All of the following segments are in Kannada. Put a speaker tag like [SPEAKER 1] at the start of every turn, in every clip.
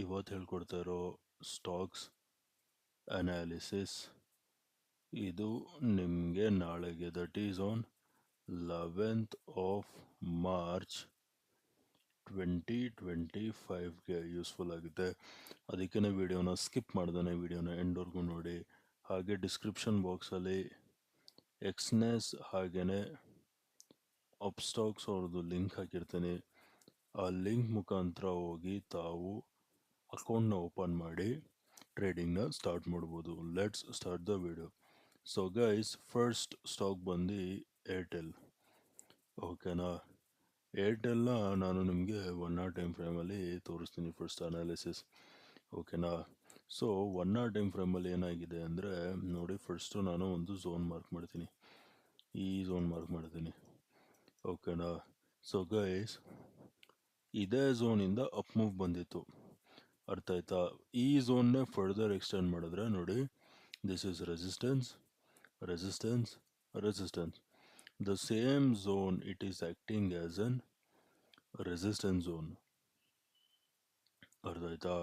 [SPEAKER 1] ಇವತ್ತು ಹೇಳ್ಕೊಡ್ತಾ ಇರೋ ಸ್ಟಾಕ್ಸ್ ಅನಾಲಿಸಿಸ್ ಇದು ನಿಮಗೆ ನಾಳೆಗೆ that is on 11th of March 2025ಗೆ ಯೂಸ್ಫುಲ್ ಆಗುತ್ತೆ. ಅದಕ್ಕೆ ವಿಡಿಯೋನ ಸ್ಕಿಪ್ ಮಾಡ್ದೇ ವಿಡಿಯೋನ ಎಂಡ್ವರೆಗೂ ನೋಡಿ. ಹಾಗೆ ಡಿಸ್ಕ್ರಿಪ್ಷನ್ ಬಾಕ್ಸಲ್ಲಿ ಎಕ್ಸ್ನೆಸ್ ಹಾಗೆಯೇ ಅಪ್ಸ್ಟಾಕ್ಸ್ ಅವ್ರದ್ದು ಲಿಂಕ್ ಹಾಕಿರ್ತೀನಿ. ಆ ಲಿಂಕ್ ಮುಖಾಂತರ ಹೋಗಿ ತಾವು ಅಕೌಂಟ್ನ ಓಪನ್ ಮಾಡಿ ಟ್ರೇಡಿಂಗ್ನ ಸ್ಟಾರ್ಟ್ ಮಾಡ್ಬೋದು. Let's start the video. So guys, first stock ಬಂದು ಏರ್ಟೆಲ್. ಓಕೆನಾ, ಏರ್ಟೆಲ್ನ ನಾನು ನಿಮಗೆ 1 hour ಟೈಮ್ ಫ್ರೇಮಲ್ಲಿ ತೋರಿಸ್ತೀನಿ ಫಸ್ಟ್ ಅನಾಲಿಸಿಸ್. ಓಕೆನಾ, ಸೊ 1 hour ಟೈಮ್ ಫ್ರೇಮಲ್ಲಿ ಏನಾಗಿದೆ ಅಂದರೆ ನೋಡಿ, ಫಸ್ಟು ನಾನು ಒಂದು ಝೋನ್ ಮಾರ್ಕ್ ಮಾಡ್ತೀನಿ, ಈ ಝೋನ್ ಮಾರ್ಕ್ ಮಾಡ್ತೀನಿ. ಓಕೆನಾ, ಸೊ ಗೈಸ್, ಇದೇ ಝೋನಿಂದ ಅಪ್ ಮೂವ್ ಬಂದಿತ್ತು, ಅರ್ಥ ಆಯ್ತಾ? ಈ ಝೋನ್ನೇ ಫರ್ದರ್ ಎಕ್ಸ್ಟೆಂಡ್ ಮಾಡಿದ್ರೆ ನೋಡಿ, this is resistance, resistance, resistance. The same zone it is acting as an resistance zone, ಅರ್ಥ ಆಯ್ತಾ?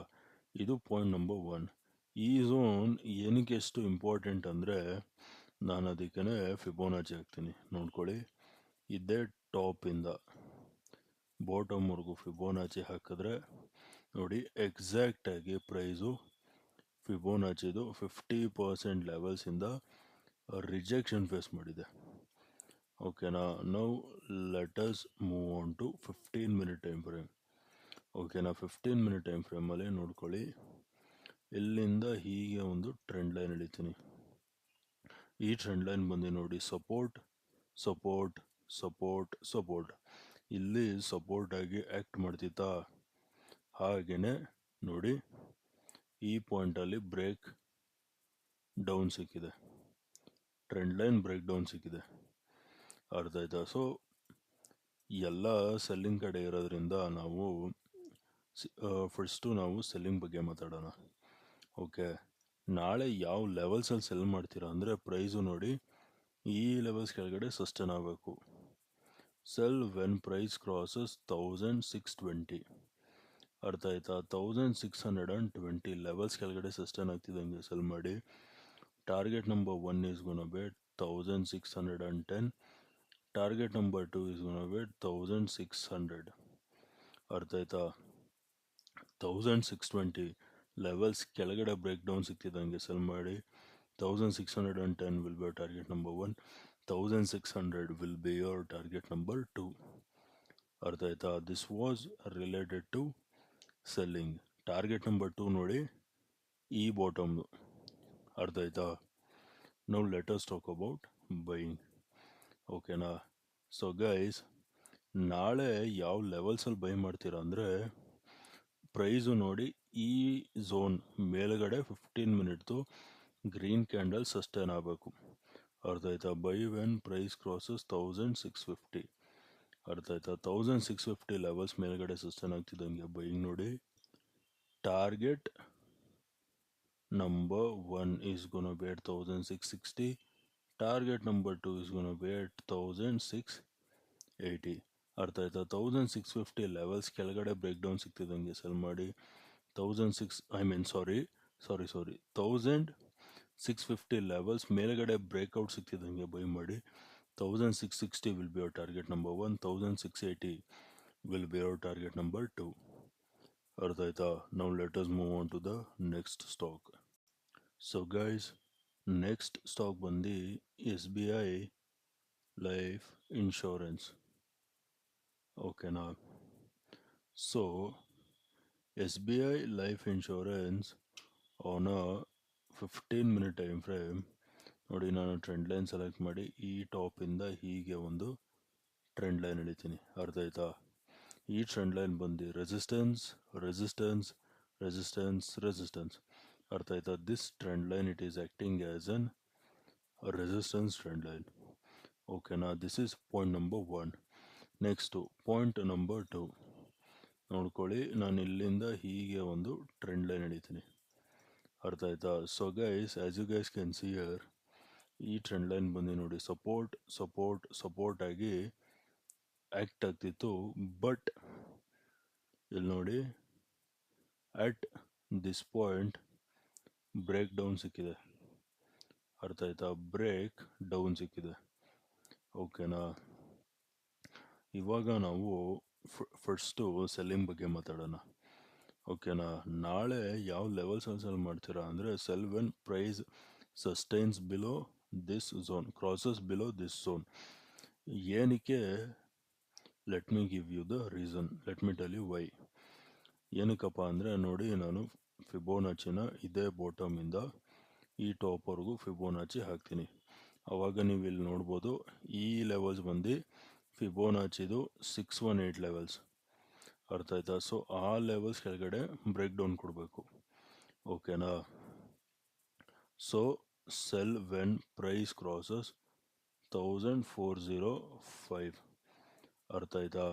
[SPEAKER 1] ಇದು ಪಾಯಿಂಟ್ ನಂಬರ್ 1. ಈ ಝೋನ್ ಏನಕ್ಕೆ ಎಷ್ಟು ಇಂಪಾರ್ಟೆಂಟ್ ಅಂದರೆ ನಾನು ಅದಕ್ಕೇ ಫಿಬೋನಾಚಿ ಹಾಕ್ತೀನಿ. ನೋಡ್ಕೊಳ್ಳಿ, ಇದೇ ಟಾಪಿಂದ ಬಾಟಮ್ವರೆಗೂ ಫಿಬೋನಾಚಿ ಹಾಕಿದ್ರೆ ನೋಡಿ, ಎಕ್ಸಾಕ್ಟಾಗಿ ಪ್ರೈಸು ಫಿಬೋನಾಚಿದು 50% ಲೆವೆಲ್ಸಿಂದ ರಿಜೆಕ್ಷನ್ ಫೇಸ್ ಮಾಡಿದೆ. ಓಕೆನಾ, now let us move on to 15 minute time frame. ಓಕೆನಾ, 15 minute ಟೈಮ್ ಫ್ರೇಮಲ್ಲಿ ನೋಡ್ಕೊಳ್ಳಿ, ಇಲ್ಲಿಂದ ಹೀಗೆ ಒಂದು ಟ್ರೆಂಡ್ ಲೈನ್ ಎಳಿತೀನಿ. ಈ ಟ್ರೆಂಡ್ ಲೈನ್ ಬಂದು ನೋಡಿ, ಸಪೋರ್ಟ್, ಸಪೋರ್ಟ್, ಸಪೋರ್ಟ್, ಸಪೋರ್ಟ್. ಇಲ್ಲಿ ಸಪೋರ್ಟ್ ಆಗಿ ಆ್ಯಕ್ಟ್ ಮಾಡ್ತಿತ್ತಾ? ಹಾಗೆಯೇ ನೋಡಿ, ಈ ಪಾಯಿಂಟಲ್ಲಿ ಬ್ರೇಕ್ ಡೌನ್ ಸಿಕ್ಕಿದೆ, ಟ್ರೆಂಡ್ ಲೈನ್ ಬ್ರೇಕ್ ಡೌನ್ ಸಿಕ್ಕಿದೆ, ಅರ್ಥ ಆಯ್ತಾ? ಸೊ ಎಲ್ಲ ಸೆಲ್ಲಿಂಗ್ ಕಡೆ ಇರೋದ್ರಿಂದ ನಾವು ಫಸ್ಟು ನಾವು ಸೆಲ್ಲಿಂಗ್ ಬಗ್ಗೆ ಮಾತಾಡೋಣ. ಓಕೆ, ನಾಳೆ ಯಾವ ಲೆವೆಲ್ಸಲ್ಲಿ ಸೆಲ್ ಮಾಡ್ತೀರಾ ಅಂದರೆ ಪ್ರೈಸು ನೋಡಿ, ಈ ಲೆವೆಲ್ಸ್ ಕೆಳಗಡೆ ಸಸ್ಟೇನ್ ಆಗಬೇಕು. ಸೆಲ್ ವೆನ್ ಪ್ರೈಸ್ ಕ್ರಾಸಸ್ 1620, ಅರ್ಥ ಆಯ್ತಾ? 1620 ಲೆವೆಲ್ಸ್ ಕೆಳಗಡೆ ಸಸ್ಟೇನ್ ಆಗ್ತಿದ್ದಂಗೆ ಸೆಲ್ ಮಾಡಿ. Target number 1 is ಗೋನ B 1610, target number 2 is ಗೋನ B 1600, ಅರ್ಥ ಆಯ್ತಾ? 1620 ಲೆವೆಲ್ಸ್ ಕೆಳಗಡೆ ಬ್ರೇಕ್ ಡೌನ್ ಸಿಗ್ತಿದ್ದಂಗೆ ಸೆಲ್ ಮಾಡಿ. 1610 will be target number 1, 1600 will be your target number 2, ಅರ್ಥ ಆಯ್ತಾ? This was related to selling. Target number 2 ನೋಡಿ, ಈ ಬಾಟಮ್ದು, ಅರ್ಥ ಆಯ್ತಾ? Now let us talk about buying. ಓಕೆನಾ, ಸೊ ಗೈಸ್, ನಾಳೆ ಯಾವ ಲೆವೆಲ್ಸಲ್ಲಿ ಬೈ ಮಾಡ್ತೀರಾ ಅಂದರೆ ಪ್ರೈಸು ನೋಡಿ, ಈ ಝೋನ್ ಮೇಲ್ಗಡೆ 15 minute ಗ್ರೀನ್ ಕ್ಯಾಂಡಲ್ ಸಸ್ಟೇನ್ ಆಗಬೇಕು, ಅರ್ಥ ಆಯ್ತಾ? ಬೈ ವೆನ್ ಪ್ರೈಸ್ ಕ್ರಾಸಸ್ 1650, ಅರ್ಥ ಆಯ್ತಾ? 1650 ಲೆವೆಲ್ಸ್ ಮೇಲ್ಗಡೆ ಸಸ್ಟೇನ್ ಆಗ್ತಿದ್ದಂಗೆ ಬೈಯಿಂಗ್ ನೋಡಿ. Target number 1 is ಗೋನ B at 1660, target number 2 is ಗೋನ B at 1680, ಅರ್ಥ ಆಯ್ತಾ? 1650 ಲೆವೆಲ್ಸ್ ಕೆಳಗಡೆ ಬ್ರೇಕ್ ಡೌನ್ ಸಿಗ್ತಿದ್ದಂಗೆ ಸೆಲ್ ಮಾಡಿ. 1650 ಲೆವೆಲ್ಸ್ ಮೇಲ್ಗಡೆ ಬ್ರೇಕ್ಔಟ್ ಸಿಗ್ತಿದ್ದಂಗೆ ಬೈ ಮಾಡಿ. 1660 will be our target number 1, 1680 will be our target number 2, ಅರ್ಥ ಆಯ್ತಾ? Now let us move on to the next stock. So guys, next stock ಬಂದು SBI ಲೈಫ್ ಇನ್ಶೂರೆನ್ಸ್. ಓಕೆನಾ, so SBI life insurance on a 15 minute time frame ನೋಡಿ, ನಾನು ಟ್ರೆಂಡ್ ಲೈನ್ ಸೆಲೆಕ್ಟ್ ಮಾಡಿ ಈ ಟಾಪಿಂದ ಹೀಗೆ ಒಂದು ಟ್ರೆಂಡ್ ಲೈನ್ ಎಳಿತೀನಿ, ಅರ್ಥ ಆಯ್ತಾ? ಈ ಟ್ರೆಂಡ್ ಲೈನ್ ಬಂದು ರೆಸಿಸ್ಟೆನ್ಸ್, ರೆಸಿಸ್ಟೆನ್ಸ್, ರೆಸಿಸ್ಟೆನ್ಸ್, ರೆಸಿಸ್ಟೆನ್ಸ್, ಅರ್ಥ ಆಯ್ತಾ? This trend line it is acting as an resistance trend line. ಓಕೆನಾ, this is point number 1. Next point number 2 ನೋಡ್ಕೊಳ್ಳಿ, ನಾನು ಇಲ್ಲಿಂದ ಹೀಗೆ ಒಂದು ಟ್ರೆಂಡ್ ಲೈನ್ ಎಳಿತೀನಿ, ಅರ್ಥ ಆಯ್ತಾ? So guys, as you guys can see here, ಈ ಟ್ರೆಂಡ್ ಲೈನ್ ಬಂದು ನೋಡಿ, ಸಪೋರ್ಟ್, ಸಪೋರ್ಟ್, ಸಪೋರ್ಟ್ ಆಗಿ ಆ್ಯಕ್ಟ್ ಆಗ್ತಿತ್ತು. ಬಟ್ ಇಲ್ಲಿ ನೋಡಿ, at this point break down ಸಿಕ್ಕಿದೆ, ಅರ್ಥ ಆಯ್ತಾ, ಬ್ರೇಕ್ ಡೌನ್ ಸಿಕ್ಕಿದೆ. ಓಕೆನಾ, ಇವಾಗ ನಾವು ಫಸ್ಟು ಸೆಲ್ಲಿಂಗ್ ಬಗ್ಗೆ ಮಾತಾಡೋಣ. ಓಕೆನಾ, ನಾಳೆ ಯಾವ ಲೆವೆಲ್ಸ್ ಸೆಲ್ ಮಾಡ್ತೀರಾ ಅಂದರೆ sell when price sustains below this zone, crosses below this zone. ಏನಕ್ಕೆ, let me give you the reason, let me tell you why. ಏನಕ್ಕಪ್ಪ ಅಂದರೆ ನೋಡಿ, ನಾನು ಫಿಬೋನಾಚಿನ ಇದೇ ಬಾಟಮಿಂದ ಈ ಟಾಪ್ವರೆಗೂ ಫಿಬೋನಾಚಿ ಹಾಕ್ತೀನಿ. ಆವಾಗ ನೀವು ಇಲ್ಲಿ ನೋಡ್ಬೋದು ಈ ಲೆವೆಲ್ಸ್ ಬಂದು ಫಿಬೋನಾಚಿದು 618 ಲೆವೆಲ್ಸ್, ಅರ್ಥ ಆಯ್ತಾ. ಸೊ ಆ ಲೆವೆಲ್ಸ್ ಕೆಳಗಡೆ ಬ್ರೇಕ್ ಡೌನ್ ಕೊಡಬೇಕು. ಓಕೆನಾ, so sell when price crosses 1405, ಅರ್ಥ ಆಯ್ತಾ.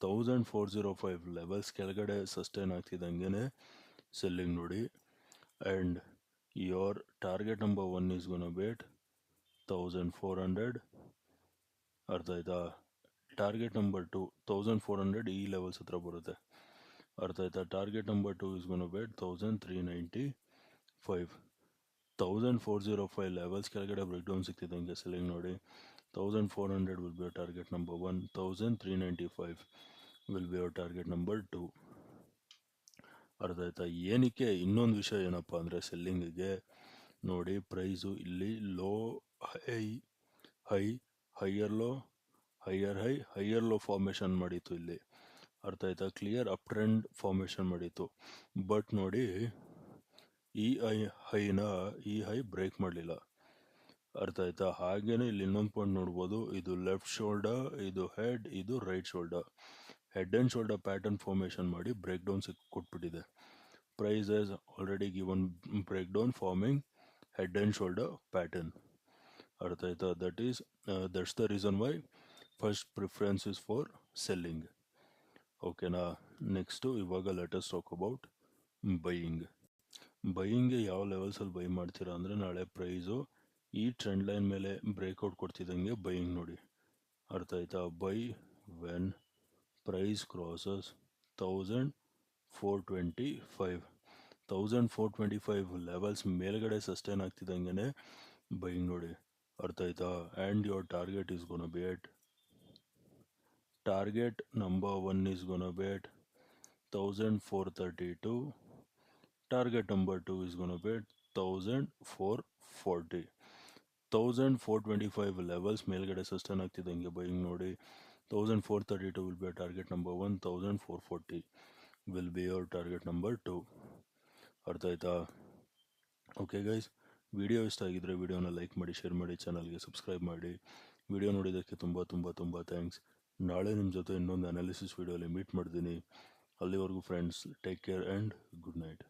[SPEAKER 1] 1405 ಲೆವೆಲ್ಸ್ ಕೆಳಗಡೆ ಸಸ್ಟೈನ್ ಆಗ್ತಿದ್ದಂಗೆ ಸೆಲ್ಲಿಂಗ್ ನೋಡಿ. And your target number 1 is gonna be at 1400, ಅರ್ಥ ಆಯ್ತಾ. ಟಾರ್ಗೆಟ್ ನಂಬರ್ 2 1400 ಈ ಲೆವೆಲ್ಸ್ ಹತ್ರ ಬರುತ್ತೆ, ಅರ್ಥ ಆಯ್ತಾ. Target number 2 is ಗೋನ bait 1395. 1405 levels ಕೆಳಗಡೆ ಬ್ರೇಕ್ ಡೌನ್ ಸಿಗ್ತಿದ್ದಂಗೆ ಸೆಲ್ಲಿಂಗ್ ನೋಡಿ. 1400 will be your target number 1, 1395 will be your target number 2, ಅರ್ಥ ಆಯ್ತಾ. ಏನಕ್ಕೆ, ಇನ್ನೊಂದು ವಿಷಯ ಏನಪ್ಪ ಅಂದರೆ ಸೆಲ್ಲಿಂಗಿಗೆ ನೋಡಿ, ಪ್ರೈಸು ಇಲ್ಲಿ low high high higher low higher high higher low formation ಮಾಡಿತ್ತು ಇಲ್ಲಿ, ಅರ್ಥ ಆಯ್ತಾ. ಕ್ಲಿಯರ್ ಅಪ್ ಟ್ರೆಂಡ್ ಫಾರ್ಮೇಷನ್ ಮಾಡಿತ್ತು. ಬಟ್ ನೋಡಿ ಈ ಹೈ ಬ್ರೇಕ್ ಮಾಡಲಿಲ್ಲ, ಅರ್ಥ ಆಯ್ತಾ. ಹಾಗೇನೆ ಇಲ್ಲಿ ಇನ್ನೊಂದು ಪಾಯಿಂಟ್ ನೋಡ್ಬೋದು, ಇದು ಲೆಫ್ಟ್ ಶೋಲ್ಡರ್, ಇದು ಹೆಡ್, ಇದು right shoulder, head and shoulder pattern formation ಮಾಡಿ ಬ್ರೇಕ್ ಡೌನ್ ಕೊಟ್ಬಿಟ್ಟಿದೆ. Price as already given break down forming head and shoulder pattern, ಅರ್ಥ ಆಯ್ತಾ. That's the reason why first preference is for selling. ಓಕೆನಾ, ನೆಕ್ಸ್ಟು ಇವಾಗ let us talk about buying. ಬೈಯಿಂಗ್ಗೆ ಯಾವ ಲೆವೆಲ್ಸಲ್ಲಿ ಬೈ ಮಾಡ್ತೀರಾ ಅಂದರೆ ನಾಳೆ ಪ್ರೈಸು ಈ ಟ್ರೆಂಡ್ ಲೈನ್ ಮೇಲೆ ಬ್ರೇಕ್ಔಟ್ ಕೊಡ್ತಿದ್ದಂಗೆ ಬೈಯಿಂಗ್ ನೋಡಿ, ಅರ್ಥ ಆಯ್ತಾ. Buy when price crosses 1425, 1425 levels ಮೇಲ್ಗಡೆ ಸಸ್ಟೈನ್ ಆಗ್ತಿದ್ದಂಗೆ ಬೈಯಿಂಗ್ ನೋಡಿ, ಅರ್ಥ ಆಯ್ತಾ. And your target is ಗೋನ B at, target number 1 is ಗೋನ B at 1432, target number 2 is going to be 1440. 1425 levels ಮೇಲ್ಗಡೆ ಸಸ್ಟೈನ್ ಆಗ್ತಿದ್ದಂಗೆ ಬೈಯಿಂಗ್ ನೋಡಿ. 1432 will be a target number 1, 1440 will be your target number 2, ಅರ್ಥ ಆಯ್ತಾ. ಓಕೆ ಗೈಸ್, ವಿಡಿಯೋ ಇಷ್ಟ ಆಗಿದ್ರೆ ವಿಡಿಯೋನ ಲೈಕ್ ಮಾಡಿ, ಶೇರ್ ಮಾಡಿ, ಚಾನಲ್ಗೆ ಸಬ್ಸ್ಕ್ರೈಬ್ ಮಾಡಿ. ವಿಡಿಯೋ ನೋಡಿದ್ದಕ್ಕೆ ತುಂಬ ತುಂಬ ತುಂಬ ಥ್ಯಾಂಕ್ಸ್. ನಾಳೆ ನಿಮ್ಮ ಜೊತೆ ಇನ್ನೊಂದು ಅನಾಲಿಸಿಸ್ ವಿಡಿಯೋಲಿ ಮೀಟ್ ಮಾಡ್ತೀನಿ. ಅಲ್ಲಿವರೆಗೂ friends, take care and good night.